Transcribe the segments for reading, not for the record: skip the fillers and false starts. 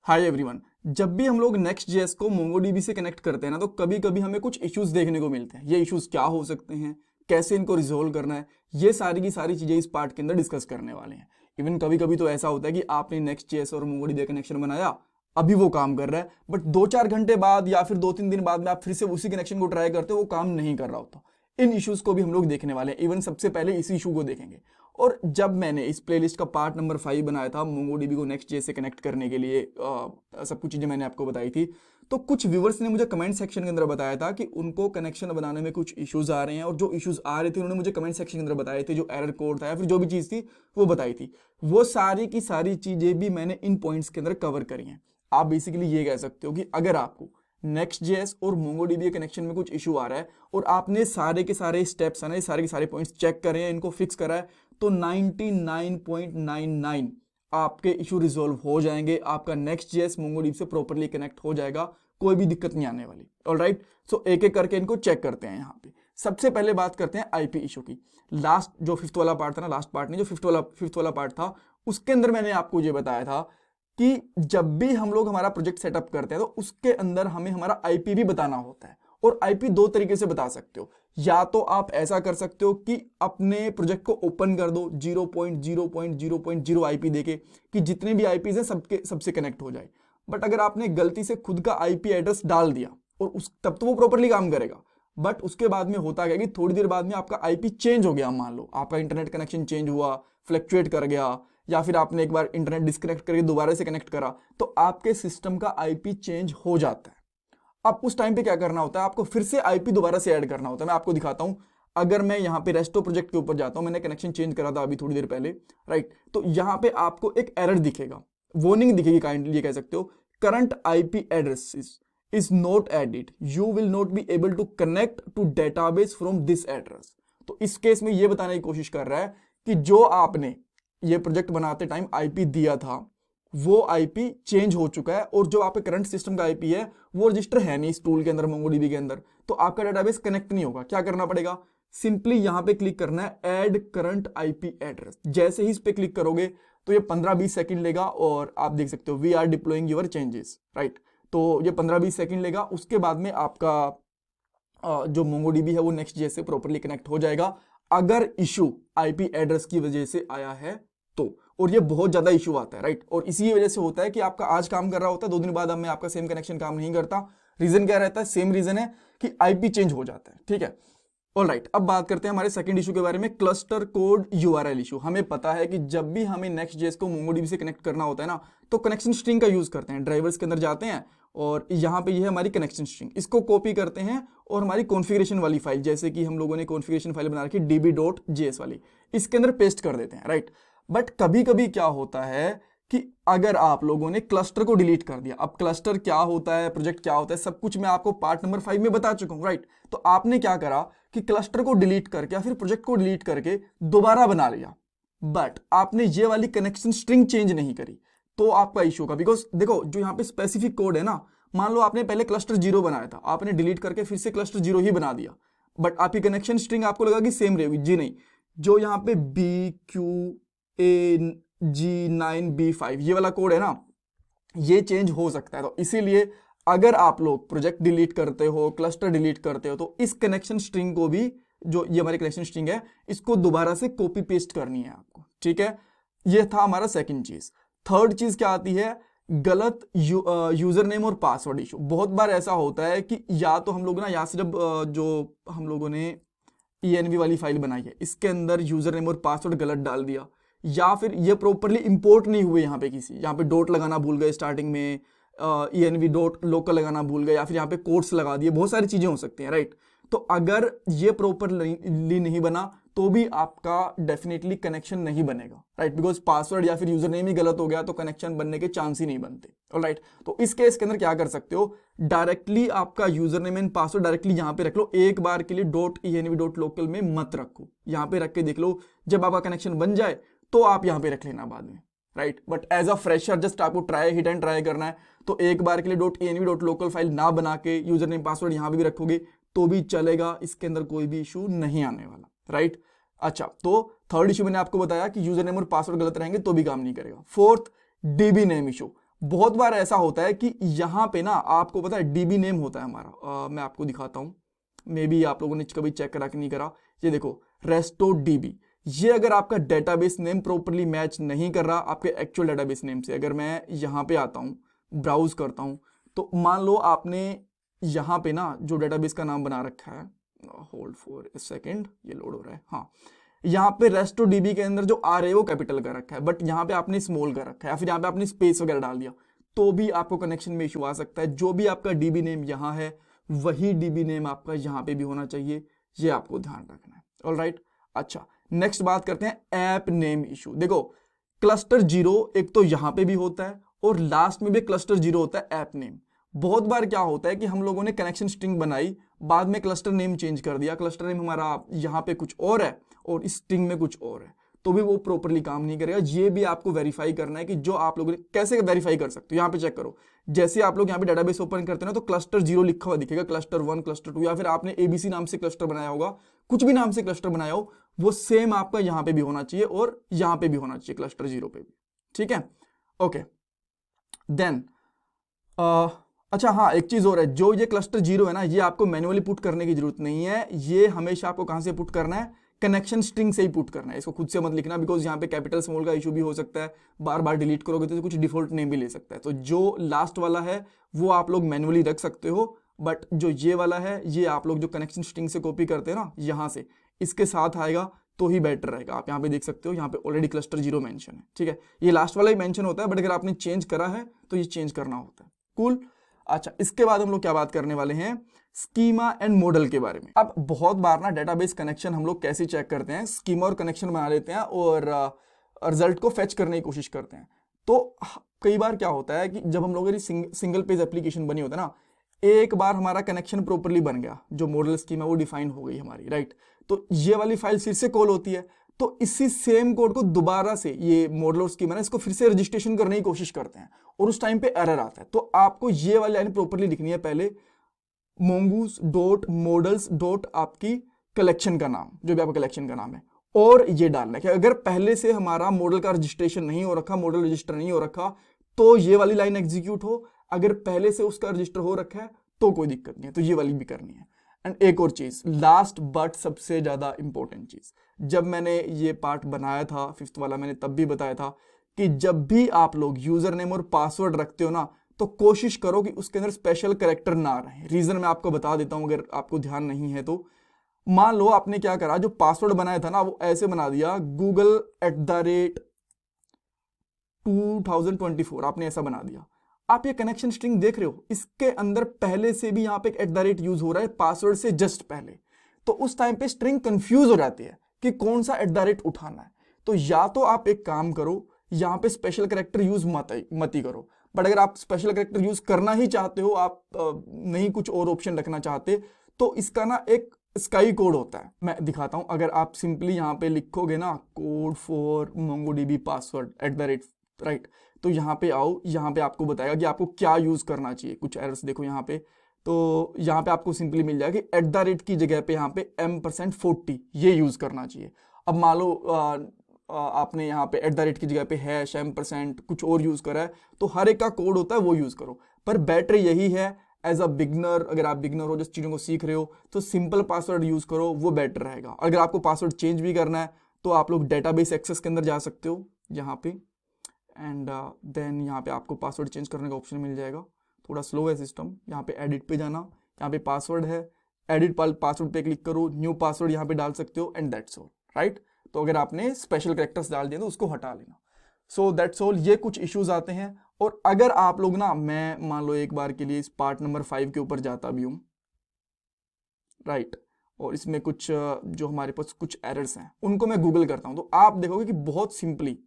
Hi everyone. जब भी हम लोग नेक्स्ट जेएस को मोंगोडीबी से कनेक्ट करते हैं ना, तो कभी कभी हमें कुछ इश्यूज देखने को मिलते हैं। ये इश्यूज क्या हो सकते हैं, कैसे इनको रिजोल्व करना है, ये सारी की सारी चीजें इस पार्ट के अंदर डिस्कस करने वाले हैं। इवन कभी कभी तो ऐसा होता है कि आपने नेक्स्ट जेएस और मोंगोडीबी कनेक्शन बनाया, अभी वो काम कर रहा है, बट 2-4 घंटे बाद या फिर 2-3 दिन बाद में आप फिर से उसी कनेक्शन को ट्राई करते हो, वो काम नहीं कर रहा होता। इन इश्यूज को भी हम लोग देखने वाले हैं। इवन सबसे पहले इसी इशू को देखेंगे। और जब मैंने इस प्लेलिस्ट का पार्ट नंबर 5 बनाया था मोंगोडीबी को नेक्स्ट जे से कनेक्ट करने के लिए, सब कुछ चीजें मैंने आपको बताई थी, तो कुछ व्यूवर्स ने मुझे कमेंट सेक्शन के अंदर बताया था कि उनको कनेक्शन बनाने में कुछ इश्यूज आ रहे हैं, और जो इश्यूज आ रहे थे उन्होंने मुझे कमेंट सेक्शन के अंदर बताए थे। जो एरर कोड था या फिर जो भी चीज थी वो बताई थी। वो सारी की सारी चीजें भी मैंने इन पॉइंट्स के अंदर कवर करी हैं। आप बेसिकली ये कह सकते हो कि अगर आपको नेक्स्ट जेएस और मोंगोडीबी कनेक्शन में कुछ इशू आ रहा है और आपने सारे के सारे स्टेप्स है ना, सारे के सारे पॉइंट्स चेक करे हैं, इनको फिक्स करा है, तो 99.99 आपके इशू रिजोल्व हो जाएंगे। आपका नेक्स्ट जेएस मोंगोडीबी से प्रॉपर्ली कनेक्ट हो जाएगा, कोई भी दिक्कत नहीं आने वाली। ऑलराइट, सो एक एक करके इनको चेक करते हैं। यहाँ पे सबसे पहले बात करते हैं आईपी इशू की। लास्ट जो फिफ्थ वाला पार्ट था ना, लास्ट पार्ट नहीं, जो फिफ्थ वाला पार्ट था, उसके अंदर मैंने आपको ये बताया था कि जब भी हम लोग हमारा प्रोजेक्ट सेटअप करते हैं तो उसके अंदर हमें हमारा आईपी भी बताना होता है। और आईपी दो तरीके से बता सकते हो। या तो आप ऐसा कर सकते हो कि अपने प्रोजेक्ट को ओपन कर दो 0.0.0.0 आईपी देके कि जितने भी आईपीज हैं सबसे कनेक्ट हो जाए। बट अगर आपने गलती से खुद का आईपी एड्रेस डाल दिया और तब तो वो प्रॉपर्ली काम करेगा। बट उसके बाद में होता क्या कि थोड़ी देर बाद में आपका आईपी चेंज हो गया। मान लो आपका इंटरनेट कनेक्शन चेंज हुआ, फ्लक्चुएट कर गया, या फिर आपने एक बार इंटरनेट डिस्कनेक्ट करके दोबारा से कनेक्ट करा, तो आपके सिस्टम का आईपी चेंज हो जाता है। अब उस टाइम पे क्या करना होता है, आपको फिर से आईपी दोबारा से ऐड करना होता है। मैं आपको दिखाता हूं। अगर मैं यहाँ पे रेस्टो प्रोजेक्ट के ऊपर जाता हूं, मैंने कनेक्शन चेंज करा था अभी थोड़ी देर पहले, राइट। तो यहाँ पे आपको एक एरर दिखेगा, वार्निंग दिखेगी, काइंडली ये कह सकते हो, current IP address is not added, you will not be able to connect to database from this address। तो इस केस में ये बताने की कोशिश कर रहा है कि जो आपने ये प्रोजेक्ट बनाते टाइम आईपी दिया था वो आईपी चेंज हो चुका है, और जो आपके करंट सिस्टम का आईपी है वो रजिस्टर है नहीं इस टूल के अंदर, मोंगोडीबी के अंदर, तो आपका डेटाबेस कनेक्ट नहीं होगा। क्या करना पड़ेगा, सिंपली यहां पे क्लिक करना है ऐड करंट आईपी एड्रेस। जैसे ही इस पे क्लिक करोगे तो ये 15-20 सेकंड लेगा, और आप देख सकते हो we are deploying your changes, right. तो ये 15-20 सेकंड लेगा। उसके बाद में आपका जो मोंगोडीबी है वो नेक्स्ट जे से प्रॉपर्ली कनेक्ट हो जाएगा, अगर इशू आईपी एड्रेस की वजह से आया है तो। और ये बहुत ज्यादा इशू आता है, राइट। और इसी वजह से होता है कि आपका आज काम कर रहा होता है, 2 दिन बाद में आपका सेम कनेक्शन काम नहीं करता। रीजन क्या रहता है, सेम रीजन है कि आईपी चेंज हो जाता है, ठीक है। ऑलराइट, अब बात करते हैं हमारे सेकंड इशू के बारे में, क्लस्टर कोड यूआरएल इशू। हमें पता है कि जब भी हमें नेक्स्ट जेएस को मोंगोडीबी से कनेक्ट करना होता है ना, तो कनेक्शन स्ट्रिंग का यूज करते हैं। ड्राइवर्स के अंदर जाते हैं और यहाँ पे ये है हमारी कनेक्शन स्ट्रिंग, इसको कॉपी करते हैं और हमारी कॉन्फ़िगरेशन वाली फाइल, जैसे कि हम लोगों ने कॉन्फ़िगरेशन फाइल बना रखी db.js वाली, इसके अंदर पेस्ट कर देते हैं, राइट। बट कभी कभी क्या होता है कि अगर आप लोगों ने क्लस्टर को डिलीट कर दिया, अब क्लस्टर क्या होता है, प्रोजेक्ट क्या होता है, सब कुछ मैं आपको पार्ट नंबर 5 में बता चुका हूं, राइट। तो आपने क्या करा कि क्लस्टर को डिलीट करके या फिर प्रोजेक्ट को डिलीट करके दोबारा बना लिया, बट आपने ये वाली कनेक्शन स्ट्रिंग चेंज नहीं करी, तो आपका इशू का, बिकॉज देखो जो यहाँ पे स्पेसिफिक कोड है ना, मान लो आपने पहले क्लस्टर 0 बनाया था, आपने डिलीट करके फिर से क्लस्टर 0 ही बना दिया, बट आपकी कनेक्शन स्ट्रिंग आपको लगा कि सेम रहेगी, जी नहीं। जो यहाँ पे BQAG9B5 ये वाला कोड है ना, ये चेंज हो सकता है। तो इसीलिए अगर आप लोग प्रोजेक्ट डिलीट करते हो, क्लस्टर डिलीट करते हो, तो इस कनेक्शन स्ट्रिंग को भी, जो ये हमारी कनेक्शन स्ट्रिंग है, इसको दोबारा से कॉपी पेस्ट करनी है आपको, ठीक है। ये था हमारा सेकंड चीज। थर्ड चीज क्या आती है, गलत यूजर नेम और पासवर्ड इशू। बहुत बार ऐसा होता है कि या तो हम लोग ना, यहाँ से जब जो हम लोगों ने env वाली फाइल बनाई है, इसके अंदर यूजर नेम और पासवर्ड गलत डाल दिया, या फिर ये प्रॉपरली इंपोर्ट नहीं हुए, यहाँ पे यहाँ पे डॉट लगाना भूल गए स्टार्टिंग में, env डॉट लोकल लगाना भूल गए, या फिर यहाँ पे कोट्स लगा दिए, बहुत सारी चीजें हो सकती हैं, राइट। तो अगर ये प्रॉपरली नहीं बना तो भी आपका डेफिनेटली कनेक्शन नहीं बनेगा, राइट, बिकॉज पासवर्ड या फिर यूजर नेम ही गलत हो गया तो कनेक्शन बनने के चांस ही नहीं बनते। ऑलराइट, तो इस केस के अंदर क्या कर सकते हो, डायरेक्टली आपका user name and password directly यहाँ पे रख लो, एक बार के लिए .env.local में मत रखो, यहाँ पे रख के देख लो, जब आपका कनेक्शन बन जाए तो आप यहाँ पे रख लेना बाद में, right. But as a fresher just आपको हिट एंड ट्राई करना है, तो एक बार के लिए .env.local फाइल ना बना के यूजर नेम पासवर्ड यहाँ पे भी रखोगे तो भी चलेगा, इसके अंदर कोई भी इशू नहीं आने वाला, राइट। अच्छा, तो थर्ड इशू मैंने आपको बताया कि यूजर नेम और पासवर्ड गलत रहेंगे तो भी काम नहीं करेगा। Fourth, dB name issue. बहुत बार ऐसा होता है कि यहाँ पे ना आपको पता है डीबी नेम होता है हमारा, मैं आपको दिखाता हूँ, मे बी आप लोगों ने कभी चेक करा कि नहीं करा। ये देखो रेस्टो डीबी, ये अगर आपका डेटाबेस नेम प्रॉपरली मैच नहीं कर रहा आपके एक्चुअल डेटाबेस नेम से, अगर मैं यहाँ पे आता हूँ ब्राउज करता हूँ, तो मान लो आपने यहाँ पे ना जो डेटाबेस का नाम बना रखा है, होल्ड फॉर ए सेकेंड, ये लोड हो रहा है, हाँ, यहाँ पे रेस्टो डीबी के अंदर जो आर है वो कैपिटल कर रखा है, बट यहाँ पे आपने स्मॉल कर रखा है, या फिर यहाँ पे आपने स्पेस वगैरह डाल दिया, तो भी आपको कनेक्शन में इशू आ सकता है। जो भी आपका डीबी नेम यहाँ है वही डीबी नेम आपका यहाँ पे भी होना चाहिए, ये आपको ध्यान रखना है। ऑलराइट, अच्छा नेक्स्ट बात करते हैं ऐप नेम इशू। देखो क्लस्टर 0 एक तो यहाँ पे भी होता है और लास्ट में भी क्लस्टर 0 होता है ऐप नेम। बहुत बार क्या होता है कि हम लोगों ने कनेक्शन स्ट्रिंग बनाई, बाद में क्लस्टर नेम चेंज कर दिया, क्लस्टर नेम हमारा यहाँ पे कुछ और है और स्ट्रिंग में कुछ और है, तो भी वो प्रॉपरली काम नहीं करेगा। ये भी आपको वेरीफाई करना है कि जो आप लोगों ने कैसे वेरीफाई कर सकते हो। यहाँ पे चेक करो, जैसे आप लोग यहाँ पे डेटाबेस ओपन करते हैं ना तो क्लस्टर 0 लिखा हुआ दिखेगा, क्लस्टर 1 क्लस्टर 2, या फिर आपने एबीसी नाम से क्लस्टर बनाया होगा, कुछ भी नाम से क्लस्टर बनाया हो, वो सेम आपका यहाँ पे भी होना चाहिए और यहाँ पे भी होना चाहिए, क्लस्टर 0 पे भी। ठीक है, ओके। देन अच्छा हाँ, एक चीज और है, जो ये क्लस्टर 0 है ना, ये आपको मैन्युअली पुट करने की जरूरत नहीं है, ये हमेशा आपको कहां से पुट करना है, कनेक्शन स्ट्रिंग से ही पुट करना है। इसको खुद से मत लिखना, बिकॉज यहाँ पे कैपिटल स्मॉल का इशू भी हो सकता है, बार बार डिलीट करोगे तो कुछ डिफॉल्ट नेम भी ले सकता है। तो जो लास्ट वाला है वो आप लोग मैन्युअली रख सकते हो, बट जो ये वाला है ये आप लोग जो कनेक्शन स्ट्रिंग से कॉपी करते हैं ना, यहाँ से इसके साथ आएगा तो ही बेटर रहेगा। आप यहाँ पे देख सकते हो, यहाँ पे ऑलरेडी क्लस्टर 0 मेंशन है। ठीक है, ये लास्ट वाला ही मेंशन होता है, बट अगर आपने चेंज करा है तो ये चेंज करना होता है। कूल। अच्छा, इसके बाद हम लोग क्या बात करने वाले हैं, स्कीमा एंड मॉडल के बारे में। अब बहुत बार ना डेटाबेस कनेक्शन हम लोग कैसे चेक करते हैं, स्कीमा और कनेक्शन बना लेते हैं और रिजल्ट को फेच करने की कोशिश करते हैं। तो कई बार क्या होता है कि जब हम लोगों की सिंगल पेज एप्लीकेशन बनी होता है ना, एक बार हमारा कनेक्शन प्रॉपरली बन गया, जो मॉडल स्कीमा वो डिफाइन हो गई हमारी, राइट, तो ये वाली फाइल फिर से कॉल होती है, तो इसी सेम कोड को दोबारा से ये मॉडल और स्कीमा ना इसको फिर से रजिस्ट्रेशन करने की कोशिश करते हैं और उस टाइम पे एरर आता है। तो आपको ये वाली लाइन प्रॉपरली लिखनी है, पहले mongoose डॉट मॉडल्स डॉट आपकी कलेक्शन का नाम, जो भी आपका कलेक्शन का नाम है, और ये डालना है कि अगर पहले से हमारा मॉडल का रजिस्ट्रेशन नहीं हो रखा, मॉडल रजिस्टर नहीं हो रखा, तो ये वाली लाइन एग्जीक्यूट हो, अगर पहले से उसका रजिस्टर हो रखा है तो कोई दिक्कत नहीं है, तो ये वाली भी करनी है। एंड एक और चीज, लास्ट बट सबसे ज्यादा इंपॉर्टेंट चीज, जब मैंने ये पार्ट बनाया था 5th वाला, मैंने तब भी बताया था कि जब भी आप लोग यूजर नेम और पासवर्ड रखते हो ना, तो कोशिश करो कि उसके अंदर स्पेशल कैरेक्टर ना रहे। रीजन मैं आपको बता देता हूं अगर आपको ध्यान नहीं है तो। मान लो आपने क्या करा, जो पासवर्ड बनाया था ना वो ऐसे बना दिया, google@2024, आपने ऐसा बना दिया। आप ये कनेक्शन स्ट्रिंग देख रहे हो, इसके अंदर पहले से भी यहाँ पे एक @ यूज हो रहा है पासवर्ड से जस्ट पहले, तो उस टाइम पे स्ट्रिंग कंफ्यूज हो जाती है कि कौन सा @ उठाना है। तो या तो आप एक काम करो, यहाँ पे स्पेशल कैरेक्टर यूज मत ही करो, बट अगर आप स्पेशल कैरेक्टर यूज करना ही चाहते हो, आप नहीं कुछ और ऑप्शन रखना चाहते, तो इसका ना एक स्काई कोड होता है, मैं दिखाता हूं। अगर आप सिंपली यहाँ पे लिखोगे ना code for mongodb password @ right, तो यहाँ पे आओ, यहाँ पे आपको बताएगा कि आपको क्या यूज करना चाहिए। कुछ एरर्स देखो यहाँ पे, तो यहाँ पे आपको सिंपली मिल जाएगा कि @ की जगह पे यहाँ पे M% 40 ये यूज करना चाहिए। अब मान लो आपने यहाँ पे @ की जगह पे #M% कुछ और यूज करा है, तो हर एक का कोड होता है वो यूज करो, पर बेटर यही है एज अ बिगनर, अगर आप बिगनर हो, जिस चीज़ों को सीख रहे हो, तो सिंपल पासवर्ड यूज करो, वो बेटर रहेगा। अगर आपको पासवर्ड चेंज भी करना है तो आप लोग डेटाबेस एक्सेस के अंदर जा सकते हो यहाँ पे, एंड देन यहाँ पे आपको पासवर्ड चेंज करने का ऑप्शन मिल जाएगा। थोड़ा स्लो है सिस्टम, यहाँ पे एडिट पे जाना, यहाँ पे पासवर्ड है, एडिट पासवर्ड पे क्लिक करो, न्यू पासवर्ड यहाँ पे डाल सकते हो, एंड दैट्स ऑल, राइट। तो अगर आपने स्पेशल कैरेक्टर्स डाल दिए तो उसको हटा लेना। सो दैट्स ऑल, ये कुछ इश्यूज आते हैं। और अगर आप लोग ना, मैं मान लो एक बार के लिए इस पार्ट नंबर 5 के ऊपर जाता भी हूँ, राइट, और इसमें कुछ जो हमारे पास कुछ एरर्स हैं उनको मैं गूगल करता हूँ, तो आप देखोगे कि बहुत सिंपली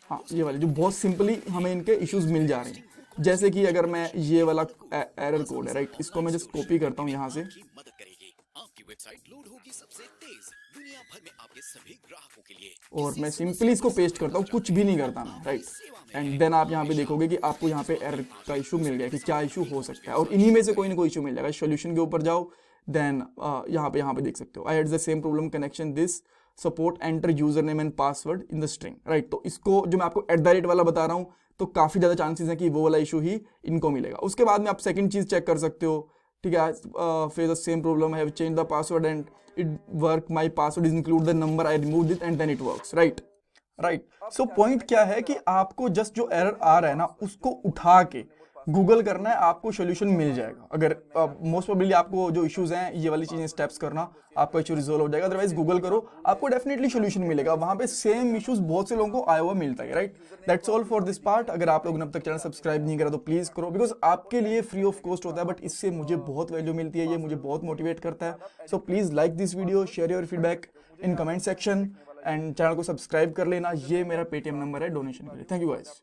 हाँ, ये वाले जो बहुत सिंपली हमें इनके इश्यूज मिल जा रहे हैं। जैसे कि अगर मैं ये वाला एरर कोड है, राइट, इसको मैं जस्ट कॉपी करता हूँ यहाँ से, आपकी वेबसाइट लोड होगी सबसे तेज दुनिया भर में आपके सभी ग्राहकों के लिए, और मैं सिंपली इसको पेस्ट करता हूँ, कुछ भी नहीं करता मैं, राइट। एंड देन आप यहाँ पे देखोगे कि आपको यहाँ पे एरर का इशू मिल गया कि क्या इशू हो सकता है, और इन्हीं में से कोई ना कोई इशू मिल जाएगा। सॉल्यूशन के ऊपर जाओ, देन यहाँ पे देख सकते हो, I had the same problem connection this support enter user name and password in the string, right. तो इसको जो मैं आपको @ वाला बता रहा हूँ, तो काफी ज्यादा चांसेस है कि वो वाला इशू ही इनको मिलेगा। उसके बाद में आप सेकंड चीज चेक कर सकते हो, ठीक है, face the same problem, have change the password and it work, my password is include the number, I remove it and then it works, right. So point क्या है कि आपको जस्ट जो एरर आ रहा है ना, उसको उठा के गूगल करना है, आपको सोल्यूशन मिल जाएगा। अगर मोस्ट प्रोबेबली आपको जो इश्यूज हैं ये वाली चीजें स्टेप्स करना, आपका इशू रिजोल्व हो जाएगा। अदरवाइज गूगल करो, आपको डेफिनेटली सोल्यूशन मिलेगा। वहां पे सेम इश्यूज बहुत से लोगों को आया हुआ मिलता है, right. That's all for this part. अगर आप लोगों ने अब तक चैनल सब्सक्राइब नहीं करा तो प्लीज करो, बिकॉज आपके लिए फ्री ऑफ कॉस्ट होता है, बट इससे मुझे बहुत वैल्यू मिलती है, ये मुझे बहुत मोटिवेट करता है। So please like this video, share your feedback in comment section and channel को सब्सक्राइब कर लेना। ये मेरा पेटीएम नंबर है डोनेशन के लिए। Thank you guys.